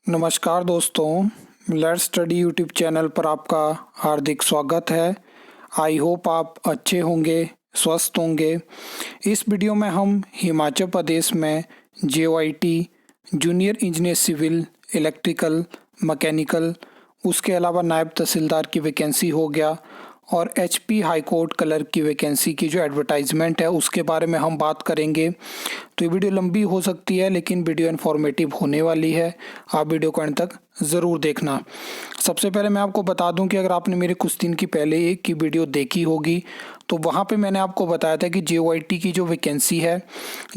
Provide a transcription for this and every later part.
नमस्कार दोस्तों, let's study YouTube channel पर आपका हार्दिक स्वागत है। आई होप आप अच्छे होंगे, स्वस्थ होंगे। इस वीडियो में हम हिमाचल प्रदेश में JOIT junior engineer civil, electrical, mechanical, उसके अलावा नायब तहसीलदार की वैकेंसी हो गया और HP हाई कोर्ट क्लर्क की वैकेंसी की जो एडवर्टाइजमेंट है उसके बारे में हम बात करेंगे। तो ये वीडियो लंबी हो सकती है लेकिन वीडियो इन्फॉर्मेटिव होने वाली है। आप वीडियो को अंत तक ज़रूर देखना। सबसे पहले मैं आपको बता दूं कि अगर आपने मेरे कुछ दिन की पहले एक की वीडियो देखी होगी तो वहाँ पे मैंने आपको बताया था कि JOIT की जो वैकेंसी है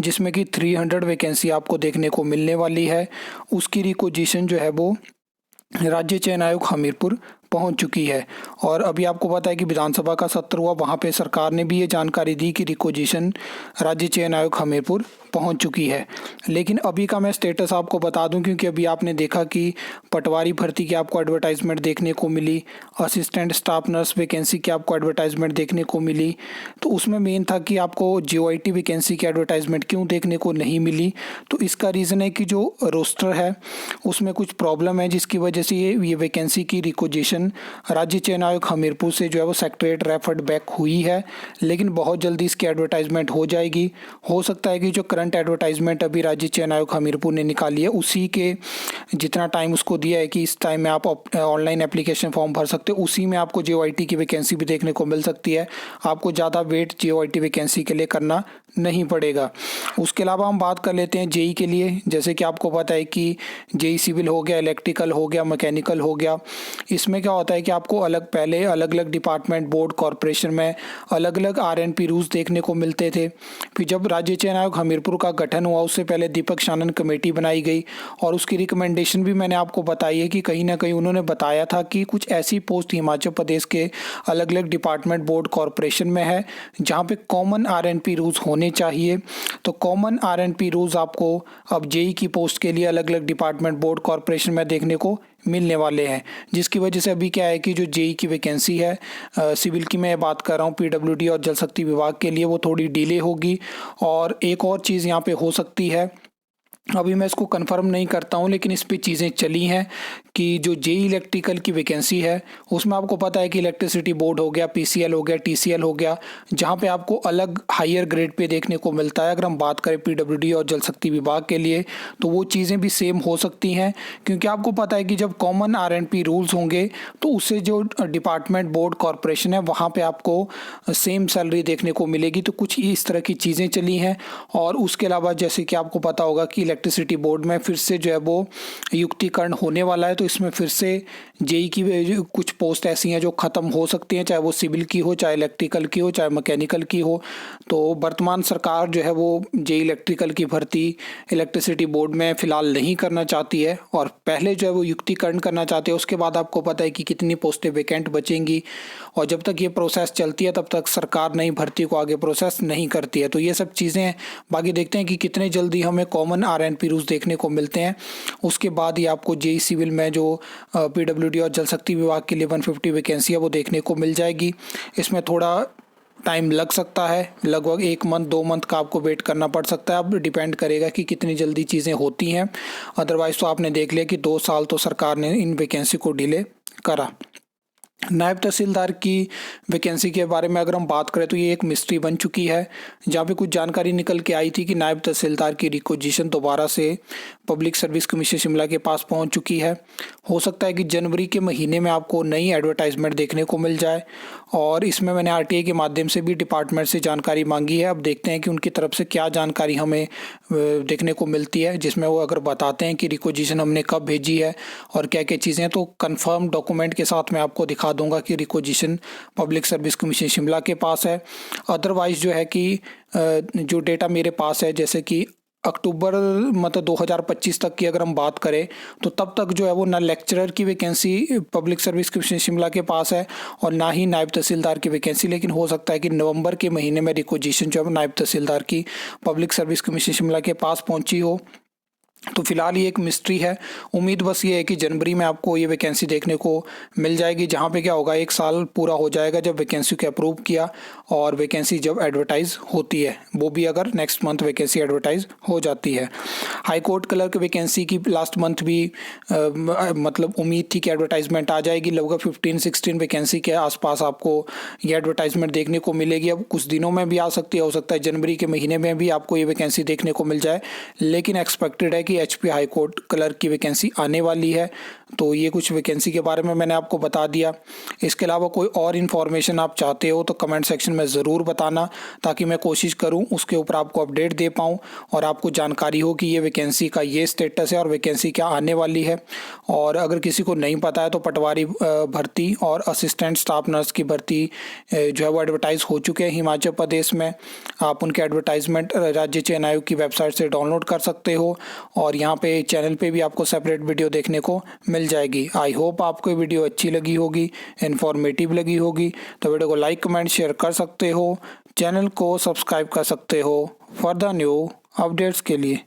जिसमें कि 300 वैकेंसी आपको देखने को मिलने वाली है, उसकी रिक्वेजिशन जो है वो राज्य चयन आयोग हमीरपुर पहुंच चुकी है। और अभी आपको पता है कि विधानसभा का सत्र हुआ, वहां पे सरकार ने भी ये जानकारी दी कि रिक्वेजिशन राज्य चयन आयोग हमीरपुर पहुंच चुकी है। लेकिन अभी का मैं स्टेटस आपको बता दूं, क्योंकि अभी आपने देखा कि पटवारी भर्ती की आपको एडवर्टाइजमेंट देखने को मिली, असिस्टेंट स्टाफ नर्स वैकेंसी की आपको एडवर्टाइजमेंट देखने को मिली। तो उसमें मेन था कि आपको JOIT वैकेंसी की एडवर्टाइजमेंट क्यों देखने को नहीं मिली। तो इसका रीज़न है कि जो रोस्टर है उसमें कुछ प्रॉब्लम है, जिसकी वजह से ये वैकेंसी की रिक्वेजिशन राज्य चयन आयोग हमीरपुर से जो है वो सेक्रेटरीट रेफर्ड बैक हुई है। लेकिन बहुत जल्दी इसकी एडवर्टाइजमेंट हो जाएगी। हो सकता है कि जो करंट एडवर्टाइजमेंट अभी राज्य चयन आयोग हमीरपुर ने निकाली है उसी के जितना टाइम उसको दिया है कि इस टाइम में आप ऑनलाइन एप्लीकेशन फॉर्म भर सकते हो, उसी में आपको JOIT की वैकेंसी भी देखने को मिल सकती है। आपको ज़्यादा वेट JOIT वैकेंसी के लिए करना नहीं पड़ेगा। उसके अलावा हम बात कर लेते हैं JEE के लिए। जैसे कि आपको पता है कि JEE सिविल हो गया, इलेक्ट्रिकल हो गया, मैकेनिकल हो गया। इसमें क्या होता है कि आपको पहले अलग अलग डिपार्टमेंट, बोर्ड, कॉरपोरेशन में अलग अलग RNP रूल्स देखने को मिलते थे। फिर जब राज्य चयन आयोग हमीरपुर का गठन हुआ उससे पहले दीपक सानन कमेटी बनाई गई और उसकी रिकमेंडेशन भी मैंने आपको बताई है कि कहीं ना कहीं उन्होंने बताया था कि कुछ ऐसी पोस्ट हिमाचल प्रदेश के अलग अलग डिपार्टमेंट, बोर्ड, कॉरपोरेशन में है जहाँ पे कॉमन RNP रूल्स होने चाहिए। तो कॉमन RNP रूल्स आपको अब JEE की पोस्ट के लिए अलग अलग डिपार्टमेंट, बोर्ड, कॉरपोरेशन में देखने को मिलने वाले हैं। जिसकी वजह से अभी क्या है कि जो JEE की वैकेंसी है सिविल की मैं बात कर रहा हूँ, PWD और जल शक्ति विभाग के लिए, वो थोड़ी डिले होगी। और एक और चीज़ यहाँ पे हो सकती है, अभी मैं इसको कंफर्म नहीं करता हूँ लेकिन इस पे चीज़ें चली हैं कि जो JEE इलेक्ट्रिकल की वैकेंसी है उसमें आपको पता है कि इलेक्ट्रिसिटी बोर्ड हो गया, PCL हो गया, TCL हो गया, जहाँ पे आपको अलग हायर ग्रेड पे देखने को मिलता है। अगर हम बात करें PWD और जल शक्ति विभाग के लिए तो वो चीज़ें भी सेम हो सकती हैं, क्योंकि आपको पता है कि जब कॉमन RNP रूल्स होंगे तो उससे जो डिपार्टमेंट, बोर्ड, कॉरपोरेशन है वहाँ पर आपको सेम सैलरी देखने को मिलेगी। तो कुछ इस तरह की चीज़ें चली हैं। और उसके अलावा जैसे कि आपको पता होगा कि इलेक्ट्रिसिटी बोर्ड में फिर से जो है वो युक्तिकरण होने वाला है। तो इसमें फिर से JEE की कुछ पोस्ट ऐसी हैं जो ख़त्म हो सकती हैं, चाहे वो सिविल की हो, चाहे इलेक्ट्रिकल की हो, चाहे मैकेनिकल की हो। तो वर्तमान सरकार जो है वो JEE इलेक्ट्रिकल की भर्ती इलेक्ट्रिसिटी बोर्ड में फ़िलहाल नहीं करना चाहती है और पहले जो है वो युक्तिकरण करना चाहती है। उसके बाद आपको पता है कि कितनी पोस्टें वैकेंट बचेंगी और जब तक ये प्रोसेस चलती है तब तक सरकार नई भर्ती को आगे प्रोसेस नहीं करती है। तो ये सब चीज़ें बाकी देखते हैं कि कितने जल्दी हमें कॉमन RNP रूल्स देखने को मिलते हैं। उसके बाद ही आपको JEE सिविल में जो PWD और जल शक्ति विभाग के लिए 150 वैकेंसी है वो देखने को मिल जाएगी। इसमें थोड़ा टाइम लग सकता है, लगभग 1 मंथ 2 मंथ का आपको वेट करना पड़ सकता है। अब डिपेंड करेगा कि कितनी जल्दी चीज़ें होती हैं। अदरवाइज़ तो आपने देख लिया कि 2 साल तो सरकार ने इन वैकेंसी को डिले करा। नायब तहसीलदार की वैकेंसी के बारे में अगर हम बात करें तो ये एक मिस्ट्री बन चुकी है, जहाँ पे कुछ जानकारी निकल के आई थी कि नायब तहसीलदार की रिक्वेजिशन दोबारा से पब्लिक सर्विस कमीशन शिमला के पास पहुंच चुकी है। हो सकता है कि जनवरी के महीने में आपको नई एडवर्टाइजमेंट देखने को मिल जाए। और इसमें मैंने RTI के माध्यम से भी डिपार्टमेंट से जानकारी मांगी है। अब देखते हैं कि उनकी तरफ से क्या जानकारी हमें देखने को मिलती है, जिसमें वो अगर बताते हैं कि रिक्वेजिशन हमने कब भेजी है और क्या क्या चीज़ें, तो कंफर्म डॉक्यूमेंट के साथ मैं आपको दिखा दूंगा कि requisition public service commission Shimla के पास है। अदरवाइज जो है कि जो डेटा मेरे पास है, जैसे कि अक्टूबर मतलब 2025 तक की अगर हम बात करें तो तब तक जो है वो ना लेक्चरर की vacancy public service commission Shimla के पास है और ना ही नायब तहसीलदार की वैकेंसी। लेकिन हो सकता है कि नवंबर के महीने में रिक्वेजिशन जो है नायब तहसीलदार की पब्लिक सर्विस कमीशन शिमला के पास पहुंची हो। तो फिलहाल ये एक मिस्ट्री है। उम्मीद बस ये है कि जनवरी में आपको ये वैकेंसी देखने को मिल जाएगी, जहाँ पे क्या होगा, 1 साल पूरा हो जाएगा जब वैकेंसी को अप्रूव किया और वैकेंसी जब एडवर्टाइज होती है, वो भी अगर नेक्स्ट मंथ वैकेंसी एडवर्टाइज हो जाती है। हाई कोर्ट क्लर्क वैकेंसी की लास्ट मंथ भी मतलब उम्मीद थी कि एडवर्टाइजमेंट आ जाएगी। लगभग 15-16 वैकेंसी के आसपास आपको ये एडवर्टाइजमेंट देखने को मिलेगी। अब कुछ दिनों में भी आ सकती है, हो सकता है जनवरी के महीने में भी आपको ये वैकेंसी देखने को मिल जाए, लेकिन एक्सपेक्टेड है कि एचपी हाई कोर्ट क्लर्क की वैकेंसी आने वाली है। तो ये कुछ वैकेंसी के बारे में मैंने आपको बता दिया। इसके अलावा कोई और इन्फॉर्मेशन आप चाहते हो तो कमेंट सेक्शन में ज़रूर बताना, ताकि मैं कोशिश करूं उसके ऊपर आपको अपडेट दे पाऊं और आपको जानकारी हो कि ये वैकेंसी का ये स्टेटस है और वैकेंसी क्या आने वाली है। और अगर किसी को नहीं पता है तो पटवारी भर्ती और असिस्टेंट स्टाफ नर्स की भर्ती जो है वो एडवर्टाइज हो चुके हैं हिमाचल प्रदेश में। आप उनके एडवर्टाइजमेंट राज्य चयन आयोग की वेबसाइट से डाउनलोड कर सकते हो और यहाँ पे चैनल पे भी आपको सेपरेट वीडियो देखने को मिल जाएगी। आई होप आपको ये वीडियो अच्छी लगी होगी, इन्फॉर्मेटिव लगी होगी। तो वीडियो को लाइक कमेंट शेयर कर सकते हो, चैनल को सब्सक्राइब कर सकते हो फॉर द न्यू अपडेट्स के लिए।